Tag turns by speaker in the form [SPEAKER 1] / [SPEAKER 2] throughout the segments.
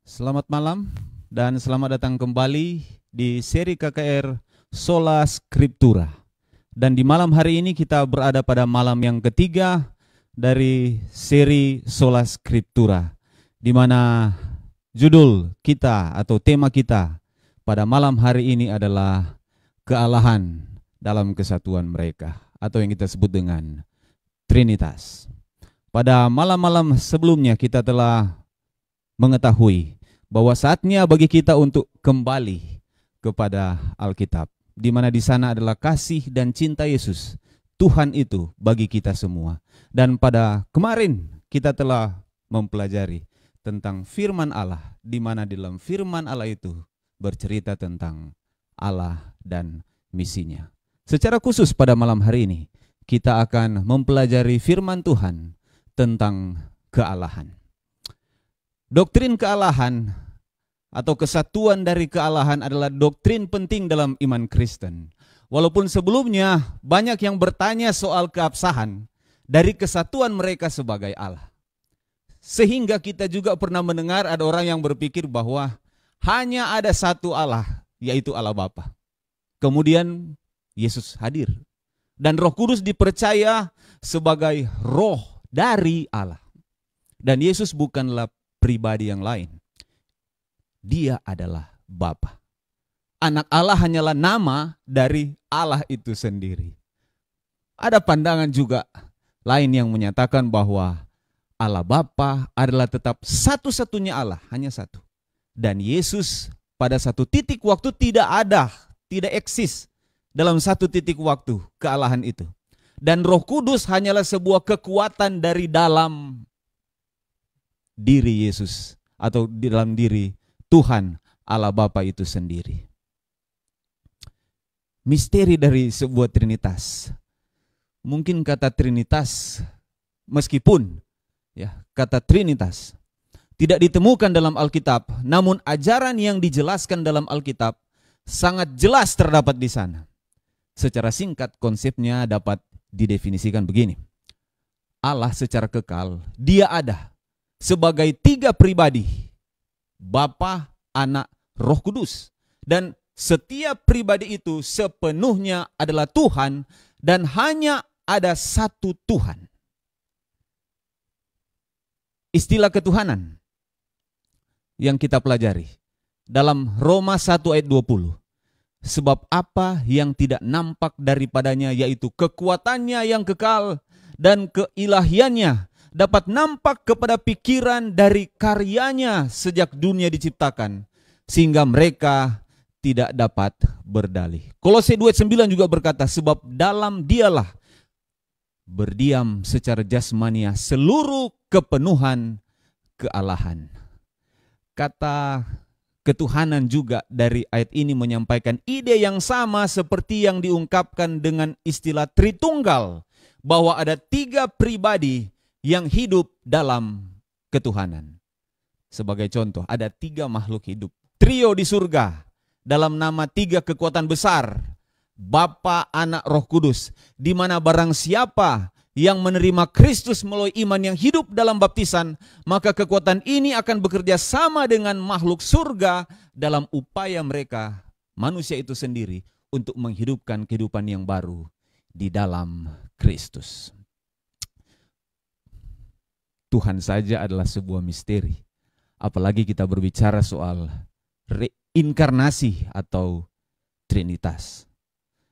[SPEAKER 1] Selamat malam dan selamat datang kembali di seri KKR Sola Scriptura. Dan di malam hari ini kita berada pada malam yang ketiga dari seri Sola Scriptura, di mana judul kita atau tema kita pada malam hari ini adalah kealahan dalam kesatuan mereka, atau yang kita sebut dengan Trinitas. Pada malam-malam sebelumnya kita telah mengetahui bahwa saatnya bagi kita untuk kembali kepada Alkitab, di mana di sana adalah kasih dan cinta Yesus, Tuhan itu bagi kita semua. Dan pada kemarin kita telah mempelajari tentang firman Allah, di mana di dalam firman Allah itu bercerita tentang Allah dan misinya. Secara khusus pada malam hari ini kita akan mempelajari firman Tuhan tentang kealahan. Doktrin kealahan atau kesatuan dari kealahan adalah doktrin penting dalam iman Kristen. Walaupun sebelumnya banyak yang bertanya soal keabsahan dari kesatuan mereka sebagai Allah. Sehingga kita juga pernah mendengar ada orang yang berpikir bahwa hanya ada satu Allah, yaitu Allah Bapa. Kemudian Yesus hadir. Dan Roh Kudus dipercaya sebagai roh dari Allah. Dan Yesus bukanlah pribadi yang lain. Dia adalah Bapa. Anak Allah hanyalah nama dari Allah itu sendiri. Ada pandangan juga lain yang menyatakan bahwa Allah Bapa adalah tetap satu-satunya Allah, hanya satu. Dan Yesus pada satu titik waktu tidak eksis dalam satu titik waktu kealahan itu. Dan Roh Kudus hanyalah sebuah kekuatan dari dalam diri Yesus atau di dalam diri Tuhan Allah Bapa itu sendiri. Misteri dari sebuah Trinitas. Mungkin kata Trinitas, meskipun kata Trinitas tidak ditemukan dalam Alkitab, namun ajaran yang dijelaskan dalam Alkitab sangat jelas terdapat di sana. Secara singkat konsepnya dapat didefinisikan begini. Allah secara kekal, dia ada sebagai tiga pribadi. Bapa, Anak, Roh Kudus. Dan setiap pribadi itu sepenuhnya adalah Tuhan dan hanya ada satu Tuhan. Istilah ketuhanan yang kita pelajari dalam Roma 1 ayat 20. Sebab apa yang tidak nampak daripadanya, yaitu kekuatannya yang kekal dan keilahiannya, dapat nampak kepada pikiran dari karyanya sejak dunia diciptakan, sehingga mereka tidak dapat berdalih. Kolose 2:9 juga berkata, sebab dalam dialah berdiam secara jasmania seluruh kepenuhan kealahan. Kata ketuhanan juga dari ayat ini menyampaikan ide yang sama seperti yang diungkapkan dengan istilah Tritunggal, bahwa ada tiga pribadi yang hidup dalam ketuhanan. Sebagai contoh, ada tiga makhluk hidup. Trio di surga dalam nama tiga kekuatan besar, Bapa, Anak, Roh Kudus, di mana barang siapa yang menerima Kristus melalui iman yang hidup dalam baptisan, maka kekuatan ini akan bekerja sama dengan makhluk surga dalam upaya mereka, manusia itu sendiri, untuk menghidupkan kehidupan yang baru di dalam Kristus. Tuhan saja adalah sebuah misteri. Apalagi kita berbicara soal reinkarnasi atau Trinitas.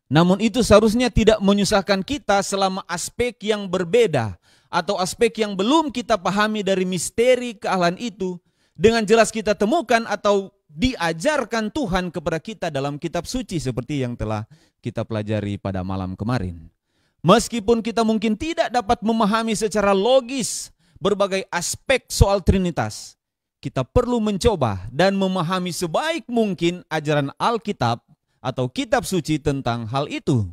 [SPEAKER 1] Namun itu seharusnya tidak menyusahkan kita selama aspek yang berbeda atau aspek yang belum kita pahami dari misteri kealahan itu dengan jelas kita temukan atau diajarkan Tuhan kepada kita dalam kitab suci seperti yang telah kita pelajari pada malam kemarin. Meskipun kita mungkin tidak dapat memahami secara logis berbagai aspek soal Trinitas, kita perlu mencoba dan memahami sebaik mungkin ajaran Alkitab atau kitab suci tentang hal itu.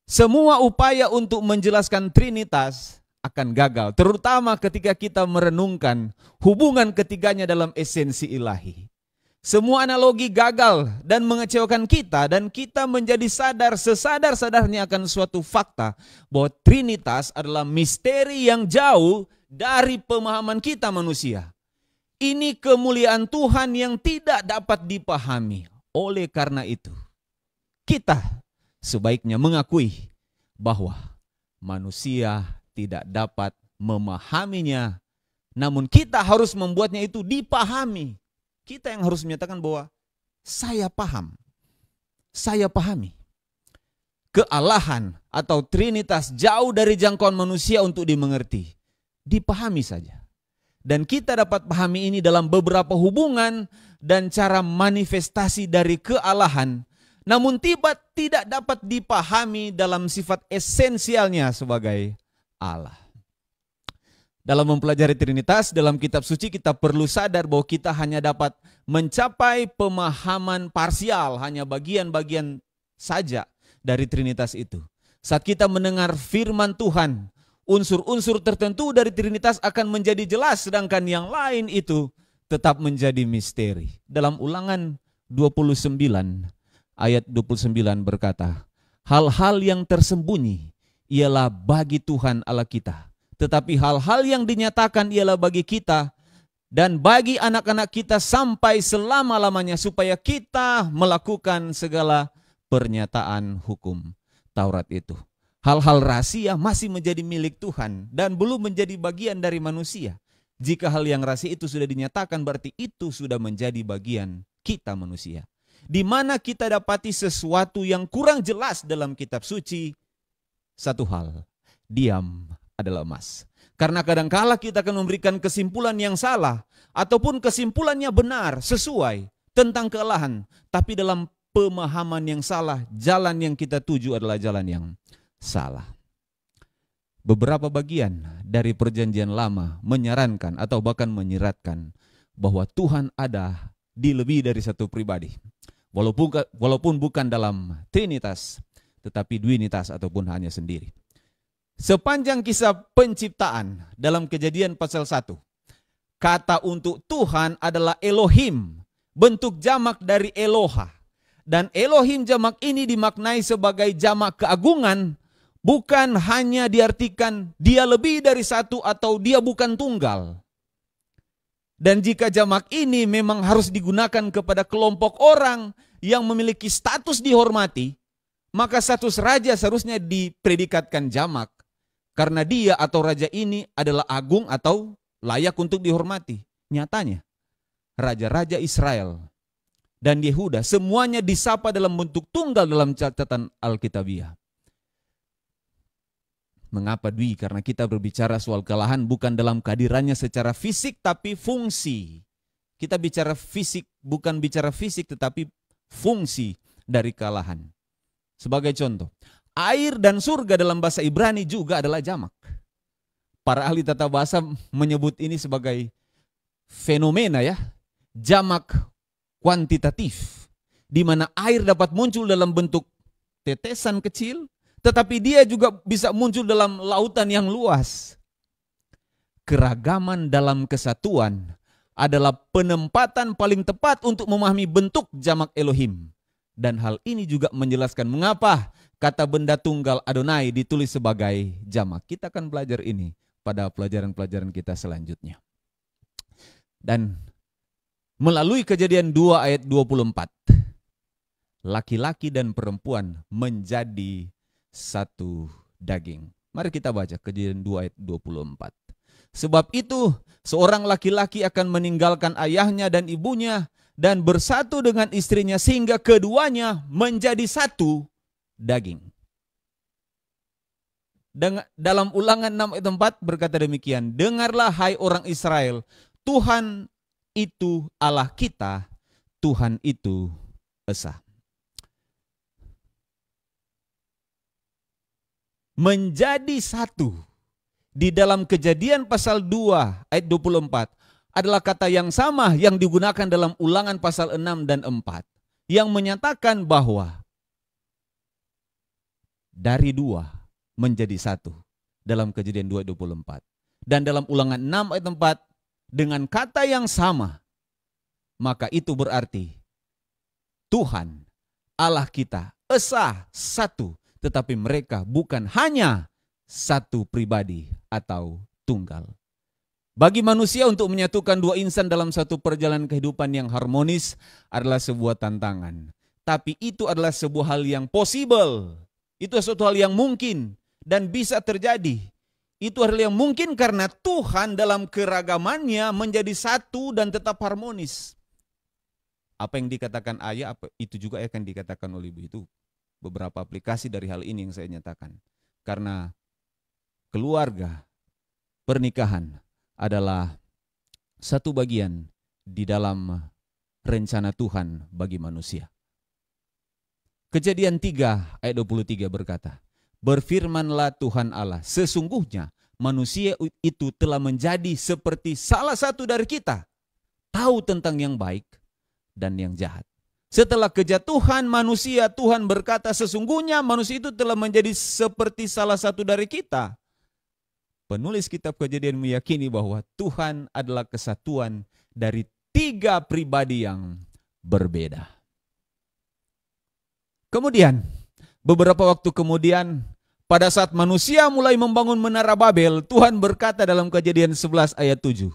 [SPEAKER 1] Semua upaya untuk menjelaskan Trinitas akan gagal, terutama ketika kita merenungkan hubungan ketiganya dalam esensi ilahi. Semua analogi gagal dan mengecewakan kita, dan kita menjadi sesadar-sadarnya akan suatu fakta bahwa Trinitas adalah misteri yang jauh dari pemahaman kita manusia. Ini kemuliaan Tuhan yang tidak dapat dipahami. Oleh karena itu, kita sebaiknya mengakui bahwa manusia tidak dapat memahaminya. Namun kita harus membuatnya itu dipahami. Kita yang harus menyatakan bahwa saya paham, saya pahami. Kealahan atau Trinitas jauh dari jangkauan manusia untuk dimengerti. Dipahami saja. Dan kita dapat pahami ini dalam beberapa hubungan dan cara manifestasi dari kealahan. Namun tidak dapat dipahami dalam sifat esensialnya sebagai Allah. Dalam mempelajari Trinitas, dalam kitab suci kita perlu sadar bahwa kita hanya dapat mencapai pemahaman parsial, hanya bagian-bagian saja dari Trinitas itu. Saat kita mendengar firman Tuhan, unsur-unsur tertentu dari Trinitas akan menjadi jelas, sedangkan yang lain itu tetap menjadi misteri. Dalam Ulangan 29 ayat 29 berkata, hal-hal yang tersembunyi ialah bagi Tuhan Allah kita, tetapi hal-hal yang dinyatakan ialah bagi kita dan bagi anak-anak kita sampai selama-lamanya, supaya kita melakukan segala pernyataan hukum Taurat itu. Hal-hal rahasia masih menjadi milik Tuhan dan belum menjadi bagian dari manusia. Jika hal yang rahasia itu sudah dinyatakan, berarti itu sudah menjadi bagian kita manusia. Di mana kita dapati sesuatu yang kurang jelas dalam kitab suci, satu hal, diam adalah emas. Karena kadangkala kita akan memberikan kesimpulan yang salah, ataupun kesimpulannya benar, sesuai tentang kealahan, tapi dalam pemahaman yang salah, jalan yang kita tuju adalah jalan yang salah. Beberapa bagian dari perjanjian lama menyarankan atau bahkan menyiratkan bahwa Tuhan ada di lebih dari satu pribadi. Walaupun bukan dalam Trinitas, tetapi Duinitas ataupun hanya sendiri. Sepanjang kisah penciptaan dalam Kejadian pasal 1, kata untuk Tuhan adalah Elohim, bentuk jamak dari Eloha. Dan Elohim jamak ini dimaknai sebagai jamak keagungan, bukan hanya diartikan dia lebih dari satu atau dia bukan tunggal. Dan jika jamak ini memang harus digunakan kepada kelompok orang yang memiliki status dihormati, maka status raja seharusnya dipredikatkan jamak. Karena dia atau raja ini adalah agung atau layak untuk dihormati. Nyatanya, raja-raja Israel dan Yehuda semuanya disapa dalam bentuk tunggal dalam catatan Alkitabiah. Mengapa Dwi? Karena kita berbicara soal kealahan bukan dalam kehadirannya secara fisik tapi fungsi. Kita bicara fisik, bukan bicara fisik tetapi fungsi dari kealahan. Sebagai contoh, air dan surga dalam bahasa Ibrani juga adalah jamak. Para ahli tata bahasa menyebut ini sebagai fenomena ya, jamak kuantitatif, di mana air dapat muncul dalam bentuk tetesan kecil, tetapi dia juga bisa muncul dalam lautan yang luas. Keragaman dalam kesatuan adalah penempatan paling tepat untuk memahami bentuk jamak Elohim. Dan hal ini juga menjelaskan mengapa kata benda tunggal Adonai ditulis sebagai jamak. Kita akan belajar ini pada pelajaran-pelajaran kita selanjutnya. Dan melalui Kejadian 2 ayat 24, laki-laki dan perempuan menjadi satu daging. Mari kita baca Kejadian 2 ayat 24. Sebab itu seorang laki-laki akan meninggalkan ayahnya dan ibunya dan bersatu dengan istrinya sehingga keduanya menjadi satu daging. Dalam Ulangan 6 ayat 4 berkata demikian, dengarlah hai orang Israel, Tuhan itu Allah kita, Tuhan itu Esa. Menjadi satu di dalam Kejadian pasal 2 ayat 24 adalah kata yang sama yang digunakan dalam Ulangan pasal 6 dan 4 yang menyatakan bahwa dari dua menjadi satu dalam Kejadian 2 ayat 24. Dan dalam Ulangan 6 ayat 4 dengan kata yang sama, maka itu berarti Tuhan Allah kita Esa satu, tetapi mereka bukan hanya satu pribadi atau tunggal. Bagi manusia untuk menyatukan dua insan dalam satu perjalanan kehidupan yang harmonis adalah sebuah tantangan. Tapi itu adalah sebuah hal yang possible. Itu suatu hal yang mungkin dan bisa terjadi. Itu hal yang mungkin karena Tuhan dalam keragamannya menjadi satu dan tetap harmonis. Apa yang dikatakan ayah, itu juga akan dikatakan oleh ibu. Itu beberapa aplikasi dari hal ini yang saya nyatakan. Karena keluarga, pernikahan adalah satu bagian di dalam rencana Tuhan bagi manusia. Kejadian 3 ayat 23 berkata, berfirmanlah Tuhan Allah, sesungguhnya manusia itu telah menjadi seperti salah satu dari kita, tahu tentang yang baik dan yang jahat. Setelah kejatuhan manusia, Tuhan berkata sesungguhnya manusia itu telah menjadi seperti salah satu dari kita. Penulis kitab Kejadian meyakini bahwa Tuhan adalah kesatuan dari 3 pribadi yang berbeda. Kemudian, beberapa waktu kemudian, pada saat manusia mulai membangun menara Babel, Tuhan berkata dalam Kejadian 11 ayat 7,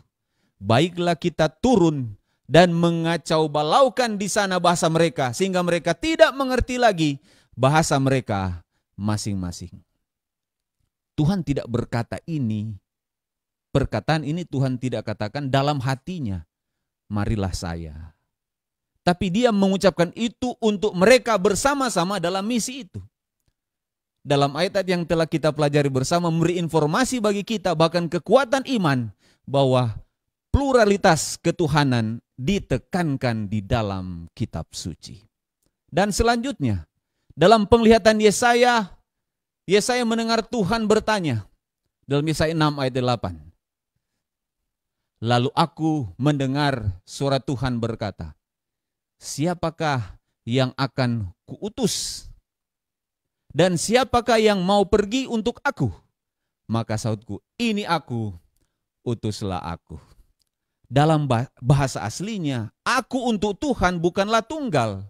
[SPEAKER 1] baiklah kita turun dan mengacau balaukan di sana bahasa mereka, sehingga mereka tidak mengerti lagi bahasa mereka masing-masing. Tuhan tidak berkata ini, perkataan ini Tuhan tidak katakan dalam hatinya, marilah saya. Tapi dia mengucapkan itu untuk mereka bersama-sama dalam misi itu. Dalam ayat yang telah kita pelajari bersama memberi informasi bagi kita bahkan kekuatan iman bahwa pluralitas ketuhanan ditekankan di dalam kitab suci. Dan selanjutnya dalam penglihatan Yesaya mendengar Tuhan bertanya dalam Yesaya 6 ayat 8. Lalu aku mendengar suara Tuhan berkata, siapakah yang akan kuutus? Dan siapakah yang mau pergi untuk aku? Maka sautku, ini aku, utuslah aku. Dalam bahasa aslinya, aku untuk Tuhan bukanlah tunggal.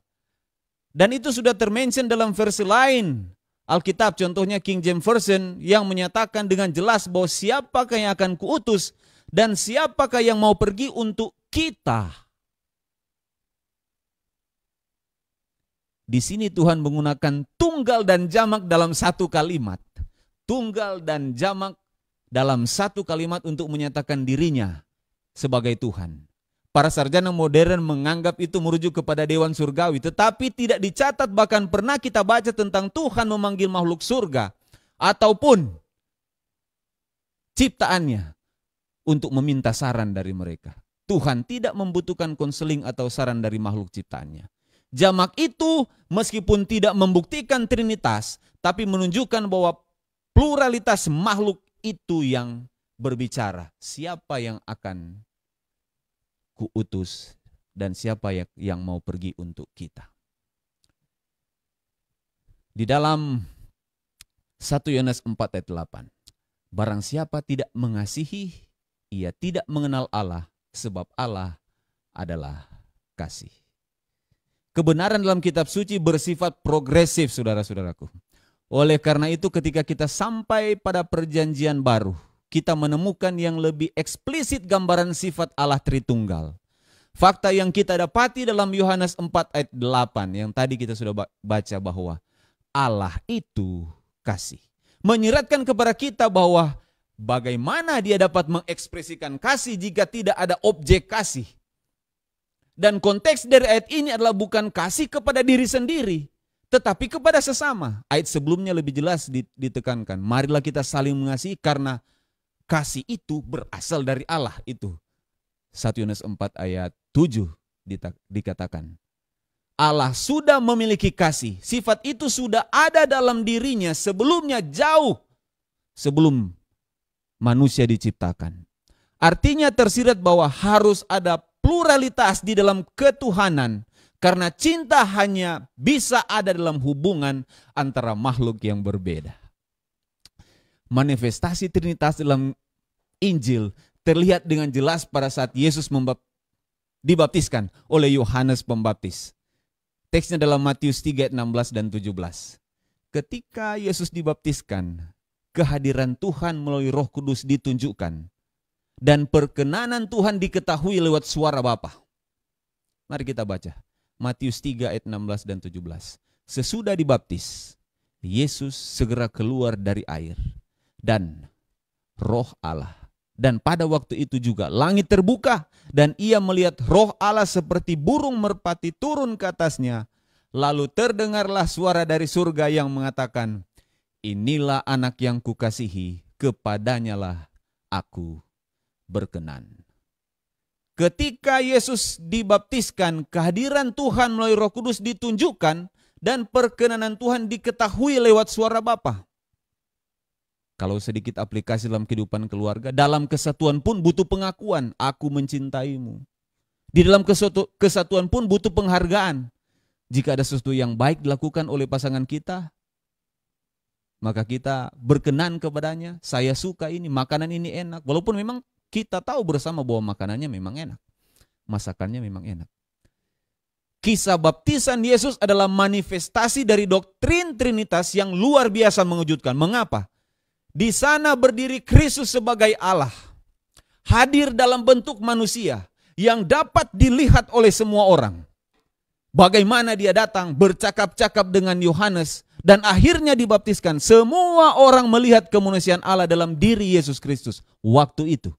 [SPEAKER 1] Dan itu sudah termention dalam versi lain Alkitab, contohnya King James Version yang menyatakan dengan jelas bahwa siapakah yang akan kuutus dan siapakah yang mau pergi untuk kita. Di sini Tuhan menggunakan tunggal dan jamak dalam satu kalimat. Tunggal dan jamak dalam satu kalimat untuk menyatakan dirinya sebagai Tuhan. Para sarjana modern menganggap itu merujuk kepada dewan surgawi, tetapi tidak dicatat bahkan pernah kita baca tentang Tuhan memanggil makhluk surga ataupun ciptaannya untuk meminta saran dari mereka. Tuhan tidak membutuhkan konseling atau saran dari makhluk ciptaannya. Jamak itu meskipun tidak membuktikan trinitas, tapi menunjukkan bahwa pluralitas makhluk itu yang berbicara. Siapa yang akan kuutus dan siapa yang mau pergi untuk kita. Di dalam 1 Yohanes 4 ayat 8. Barang siapa tidak mengasihi, ia tidak mengenal Allah, sebab Allah adalah kasih. Kebenaran dalam kitab suci bersifat progresif, saudara-saudaraku. Oleh karena itu ketika kita sampai pada perjanjian baru, kita menemukan yang lebih eksplisit gambaran sifat Allah Tritunggal. Fakta yang kita dapati dalam Yohanes 4 ayat 8 yang tadi kita sudah baca bahwa Allah itu kasih. Menyeratkan kepada kita bahwa bagaimana dia dapat mengekspresikan kasih jika tidak ada objek kasih. Dan konteks dari ayat ini adalah bukan kasih kepada diri sendiri, tetapi kepada sesama. Ayat sebelumnya lebih jelas ditekankan. Marilah kita saling mengasihi karena kasih itu berasal dari Allah itu. 1 Yohanes 4 ayat 7 dikatakan. Allah sudah memiliki kasih. Sifat itu sudah ada dalam dirinya sebelumnya jauh sebelum manusia diciptakan. Artinya tersirat bahwa harus ada pluralitas di dalam ketuhanan. Karena cinta hanya bisa ada dalam hubungan antara makhluk yang berbeda. Manifestasi Trinitas dalam Injil terlihat dengan jelas pada saat Yesus dibaptiskan oleh Yohanes Pembaptis. Teksnya dalam Matius 3 ayat 16 dan 17. Ketika Yesus dibaptiskan, kehadiran Tuhan melalui Roh Kudus ditunjukkan. dan perkenanan Tuhan diketahui lewat suara Bapa. Mari kita baca Matius 3 ayat 16 dan 17. Sesudah dibaptis, Yesus segera keluar dari air dan Roh Allah. Dan pada waktu itu juga langit terbuka dan ia melihat Roh Allah seperti burung merpati turun ke atasnya. Lalu terdengarlah suara dari surga yang mengatakan, inilah anak yang kukasihi, kepadanyalah aku berkenan. Ketika Yesus dibaptiskan, kehadiran Tuhan melalui Roh Kudus ditunjukkan dan perkenanan Tuhan diketahui lewat suara Bapa. Kalau sedikit aplikasi dalam kehidupan keluarga, dalam kesatuan pun butuh pengakuan, aku mencintaimu. Di dalam kesatuan pun butuh penghargaan. Jika ada sesuatu yang baik dilakukan oleh pasangan kita, maka kita berkenan kepadanya, saya suka ini, makanan ini enak. Walaupun memang kita tahu bersama bahwa makanannya memang enak, masakannya memang enak. Kisah baptisan Yesus adalah manifestasi dari doktrin Trinitas yang luar biasa mengejutkan. Mengapa? Di sana berdiri Kristus sebagai Allah, hadir dalam bentuk manusia yang dapat dilihat oleh semua orang. Bagaimana dia datang bercakap-cakap dengan Yohanes dan akhirnya dibaptiskan. Semua orang melihat kemanusiaan Allah dalam diri Yesus Kristus waktu itu.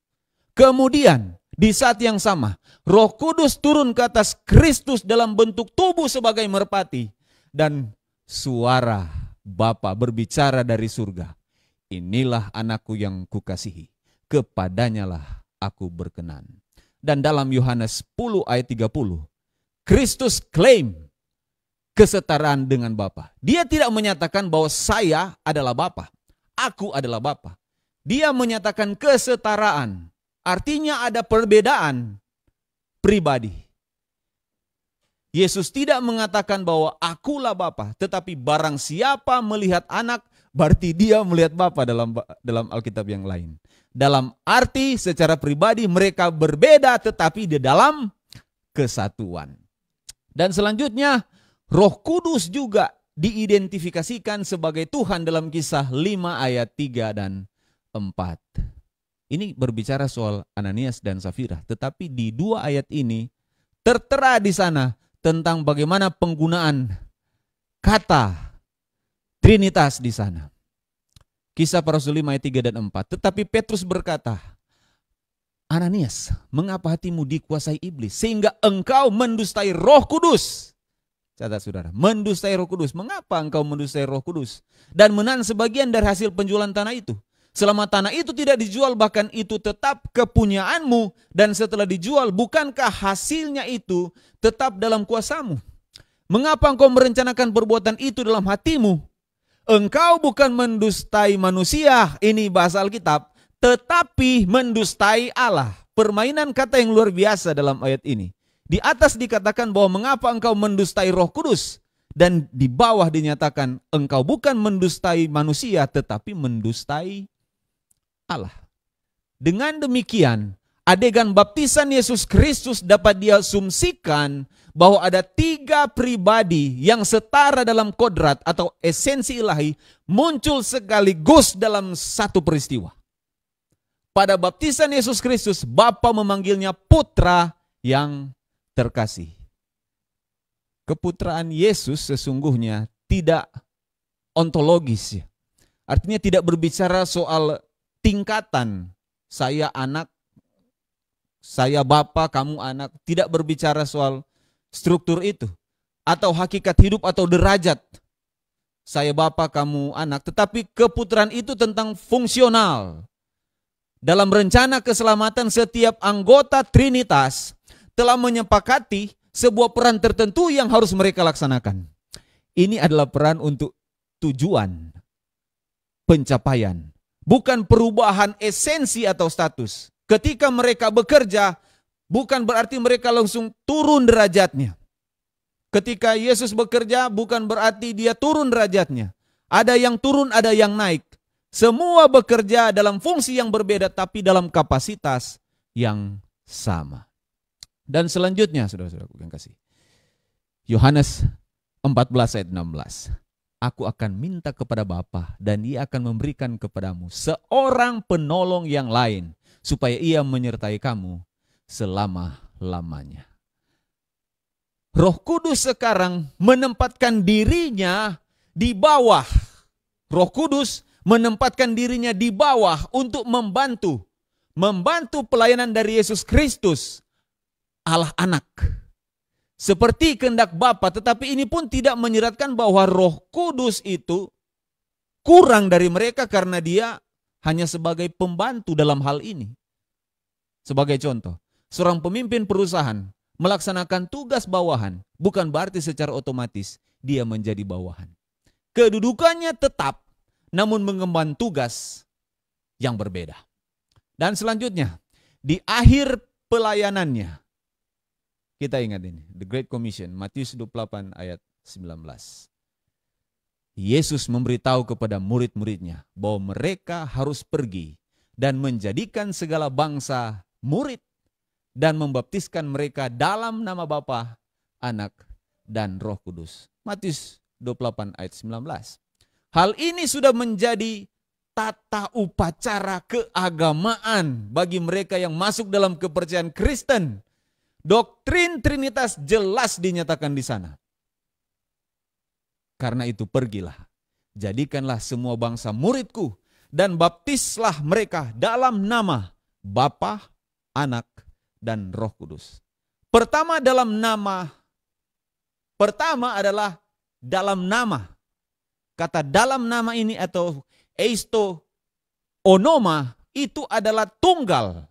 [SPEAKER 1] Kemudian di saat yang sama, Roh Kudus turun ke atas Kristus dalam bentuk tubuh sebagai merpati. Dan suara Bapa berbicara dari surga. Inilah anakku yang kukasihi, kepadanyalah aku berkenan. Dan dalam Yohanes 10 ayat 30, Kristus klaim kesetaraan dengan Bapa. Dia tidak menyatakan bahwa saya adalah Bapa, aku adalah Bapa. Dia menyatakan kesetaraan, artinya ada perbedaan pribadi. Yesus tidak mengatakan bahwa akulah Bapa, tetapi barang siapa melihat anak, berarti dia melihat Bapa dalam Alkitab yang lain. Dalam arti secara pribadi mereka berbeda tetapi di dalam kesatuan. Dan selanjutnya Roh Kudus juga diidentifikasikan sebagai Tuhan dalam Kisah 5 ayat 3 dan 4. Ini berbicara soal Ananias dan Safira, tetapi di 2 ayat ini tertera di sana tentang bagaimana penggunaan kata Trinitas di sana. Kisah Para Rasul 5 ayat 3 dan 4. Tetapi Petrus berkata, Ananias, mengapa hatimu dikuasai iblis sehingga engkau mendustai Roh Kudus? Catat saudara, mendustai Roh Kudus. Mengapa engkau mendustai Roh Kudus? Dan menahan sebagian dari hasil penjualan tanah itu. Selama tanah itu tidak dijual, bahkan itu tetap kepunyaanmu. Dan setelah dijual, bukankah hasilnya itu tetap dalam kuasamu? Mengapa engkau merencanakan perbuatan itu dalam hatimu? Engkau bukan mendustai manusia, ini bahasa Alkitab, tetapi mendustai Allah. Permainan kata yang luar biasa dalam ayat ini. Di atas dikatakan bahwa mengapa engkau mendustai Roh Kudus. Dan di bawah dinyatakan engkau bukan mendustai manusia, tetapi mendustai Allah. Dengan demikian, adegan baptisan Yesus Kristus dapat diasumsikan bahwa ada 3 pribadi yang setara dalam kodrat atau esensi ilahi muncul sekaligus dalam satu peristiwa. Pada baptisan Yesus Kristus, Bapa memanggilnya putra yang terkasih. Keputraan Yesus sesungguhnya tidak ontologis. Artinya tidak berbicara soal tingkatan. Saya anak, saya bapa, kamu anak. Tidak berbicara soal struktur itu. Atau hakikat hidup atau derajat. Saya bapa, kamu anak. Tetapi keputraan itu tentang fungsional. Dalam rencana keselamatan setiap anggota Trinitas telah menyepakati sebuah peran tertentu yang harus mereka laksanakan. Ini adalah peran untuk tujuan, pencapaian, bukan perubahan esensi atau status. Ketika mereka bekerja, bukan berarti mereka langsung turun derajatnya. Ketika Yesus bekerja, bukan berarti dia turun derajatnya. Ada yang turun, ada yang naik. Semua bekerja dalam fungsi yang berbeda, tapi dalam kapasitas yang sama. Dan selanjutnya, saudara-saudaraku yang kasih, Yohanes 14 ayat 16. Aku akan minta kepada Bapa dan Dia akan memberikan kepadamu seorang penolong yang lain supaya Ia menyertai kamu selama-lamanya. Roh Kudus sekarang menempatkan dirinya di bawah. Roh Kudus menempatkan dirinya di bawah untuk membantu pelayanan dari Yesus Kristus, Allah Anak. Seperti kehendak Bapa, tetapi ini pun tidak menyeratkan bahwa Roh Kudus itu kurang dari mereka karena dia hanya sebagai pembantu dalam hal ini. Sebagai contoh, seorang pemimpin perusahaan melaksanakan tugas bawahan, bukan berarti secara otomatis dia menjadi bawahan. Kedudukannya tetap, namun mengemban tugas yang berbeda. Dan selanjutnya, di akhir pelayanannya, kita ingat ini, The Great Commission, Matius 28 ayat 19. Yesus memberitahu kepada murid-muridnya bahwa mereka harus pergi dan menjadikan segala bangsa murid dan membaptiskan mereka dalam nama Bapa, Anak, dan Roh Kudus. Matius 28 ayat 19. Hal ini sudah menjadi tata upacara keagamaan bagi mereka yang masuk dalam kepercayaan Kristen. Doktrin Trinitas jelas dinyatakan di sana. Karena itu pergilah, jadikanlah semua bangsa muridku, dan baptislah mereka dalam nama Bapa, Anak, dan Roh Kudus. Pertama adalah dalam nama. Kata dalam nama ini atau eisto onoma itu adalah tunggal.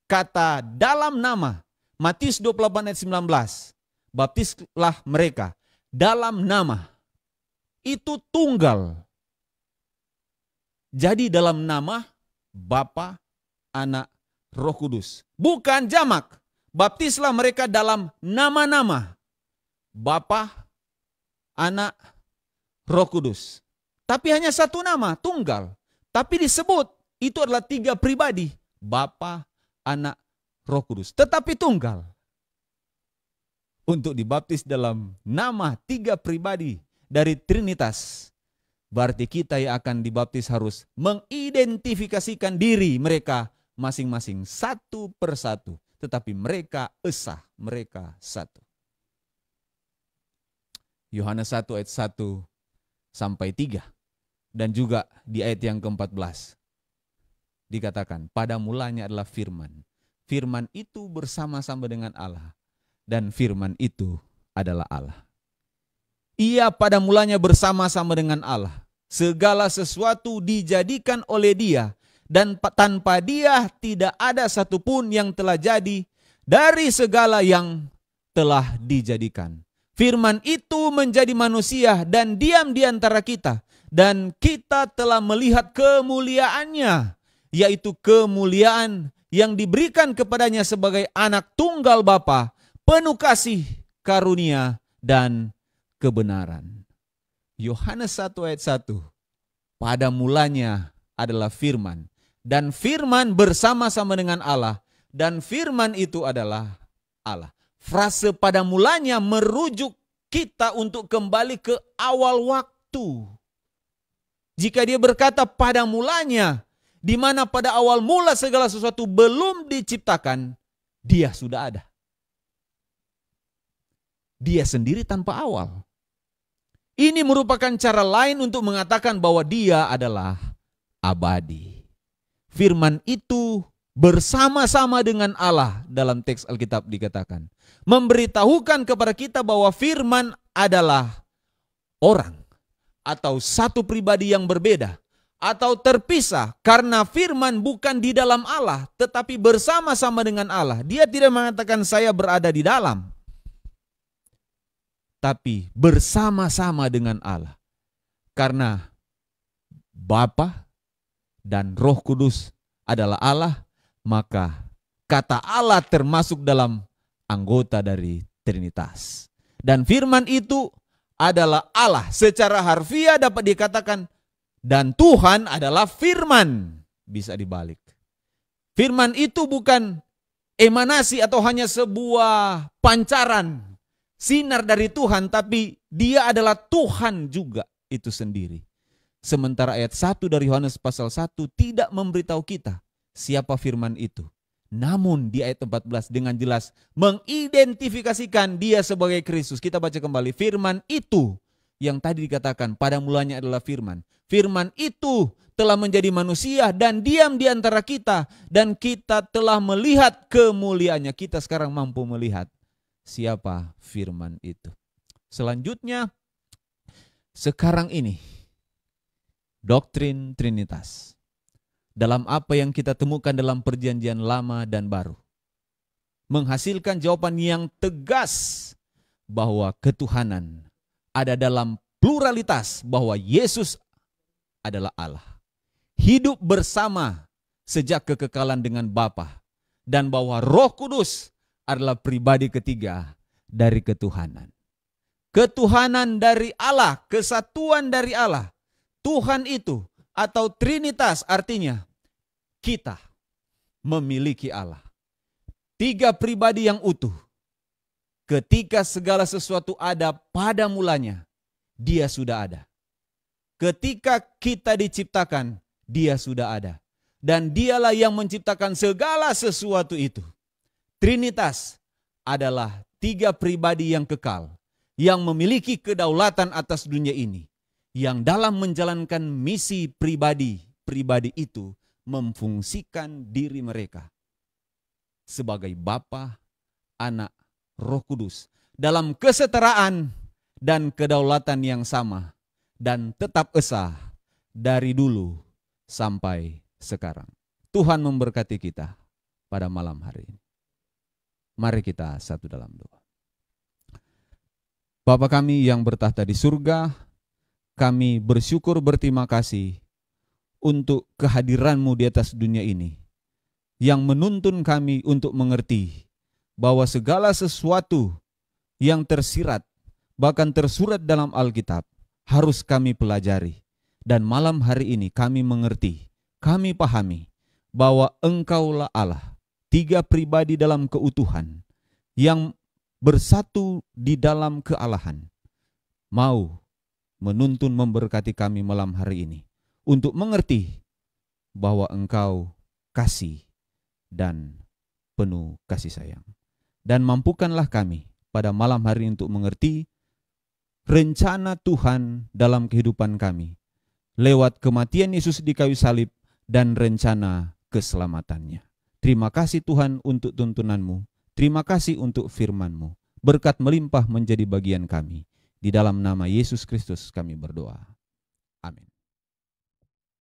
[SPEAKER 1] Kata dalam nama, Matius 28 ayat 19, baptislah mereka dalam nama. Itu tunggal. Jadi dalam nama Bapa, Anak, Roh Kudus. Bukan jamak. Baptislah mereka dalam nama-nama. Bapa, Anak, Roh Kudus. Tapi hanya satu nama, tunggal. Tapi disebut itu adalah 3 pribadi. Bapa, Anak, Roh Kudus. Tetapi tunggal. Untuk dibaptis dalam nama 3 pribadi dari Trinitas. Berarti kita yang akan dibaptis harus mengidentifikasikan diri mereka masing-masing satu persatu. Tetapi mereka esa, mereka satu. Yohanes 1 ayat 1 sampai 3. Dan juga di ayat yang ke-14. Dikatakan, pada mulanya adalah firman. Firman itu bersama-sama dengan Allah. Dan firman itu adalah Allah. Ia pada mulanya bersama-sama dengan Allah. Segala sesuatu dijadikan oleh Dia. Dan tanpa Dia tidak ada satupun yang telah jadi dari segala yang telah dijadikan. Firman itu menjadi manusia dan diam di antara kita. Dan kita telah melihat kemuliaannya. Yaitu kemuliaan yang diberikan kepadanya sebagai anak tunggal Bapa, penuh kasih, karunia, dan kebenaran. Yohanes 1 ayat 1. Pada mulanya adalah firman. Dan firman bersama-sama dengan Allah. Dan firman itu adalah Allah. Frase pada mulanya merujuk kita untuk kembali ke awal waktu. Jika dia berkata pada mulanya, di mana pada awal mula segala sesuatu belum diciptakan, Dia sudah ada. Dia sendiri tanpa awal. Ini merupakan cara lain untuk mengatakan bahwa Dia adalah abadi. Firman itu bersama-sama dengan Allah dalam teks Alkitab dikatakan. Memberitahukan kepada kita bahwa firman adalah orang atau satu pribadi yang berbeda atau terpisah karena firman bukan di dalam Allah tetapi bersama-sama dengan Allah. Dia tidak mengatakan saya berada di dalam, tapi bersama-sama dengan Allah. Karena Bapa dan Roh Kudus adalah Allah, maka kata Allah termasuk dalam anggota dari Trinitas. Dan firman itu adalah Allah. Secara harfiah dapat dikatakan dan Tuhan adalah firman. Bisa dibalik. Firman itu bukan emanasi atau hanya sebuah pancaran sinar dari Tuhan, tapi Dia adalah Tuhan juga itu sendiri. Sementara ayat 1 dari Yohanes pasal 1 tidak memberitahu kita siapa firman itu. Namun di ayat 14 dengan jelas mengidentifikasikan dia sebagai Kristus. Kita baca kembali, firman itu yang tadi dikatakan pada mulanya adalah firman. Firman itu telah menjadi manusia dan diam di antara kita. Dan kita telah melihat kemuliaannya. Kita sekarang mampu melihat siapa firman itu. Selanjutnya, sekarang ini doktrin Trinitas. Dalam apa yang kita temukan dalam perjanjian lama dan baru. Menghasilkan jawaban yang tegas bahwa ketuhanan ada dalam pluralitas, bahwa Yesus adalah Allah. Hidup bersama sejak kekekalan dengan Bapa. Dan bahwa Roh Kudus adalah pribadi ketiga dari ketuhanan. Ketuhanan dari Allah, kesatuan dari Allah. Tuhan itu atau Trinitas artinya kita memiliki Allah. Tiga pribadi yang utuh. Ketika segala sesuatu ada pada mulanya, dia sudah ada. Ketika kita diciptakan, dia sudah ada. Dan dialah yang menciptakan segala sesuatu itu. Trinitas adalah tiga pribadi yang kekal, yang memiliki kedaulatan atas dunia ini, yang dalam menjalankan misi pribadi itu memfungsikan diri mereka sebagai Bapa, Anak, Roh Kudus dalam kesetaraan dan kedaulatan yang sama dan tetap esa dari dulu sampai sekarang. Tuhan memberkati kita pada malam hari ini. Mari kita satu dalam doa. Bapa kami yang bertahta di surga, kami bersyukur berterima kasih untuk kehadiran-Mu di atas dunia ini, yang menuntun kami untuk mengerti bahwa segala sesuatu yang tersirat, bahkan tersurat dalam Alkitab, harus kami pelajari. Dan malam hari ini kami mengerti, kami pahami bahwa Engkaulah Allah, tiga pribadi dalam keutuhan, yang bersatu di dalam kealahan, mau menuntun memberkati kami malam hari ini, untuk mengerti bahwa Engkau kasih dan penuh kasih sayang. Dan mampukanlah kami pada malam hari untuk mengerti rencana Tuhan dalam kehidupan kami, lewat kematian Yesus di kayu salib dan rencana keselamatannya. Terima kasih Tuhan untuk tuntunan-Mu, terima kasih untuk firman-Mu. Berkat melimpah menjadi bagian kami. Di dalam nama Yesus Kristus kami berdoa. Amin.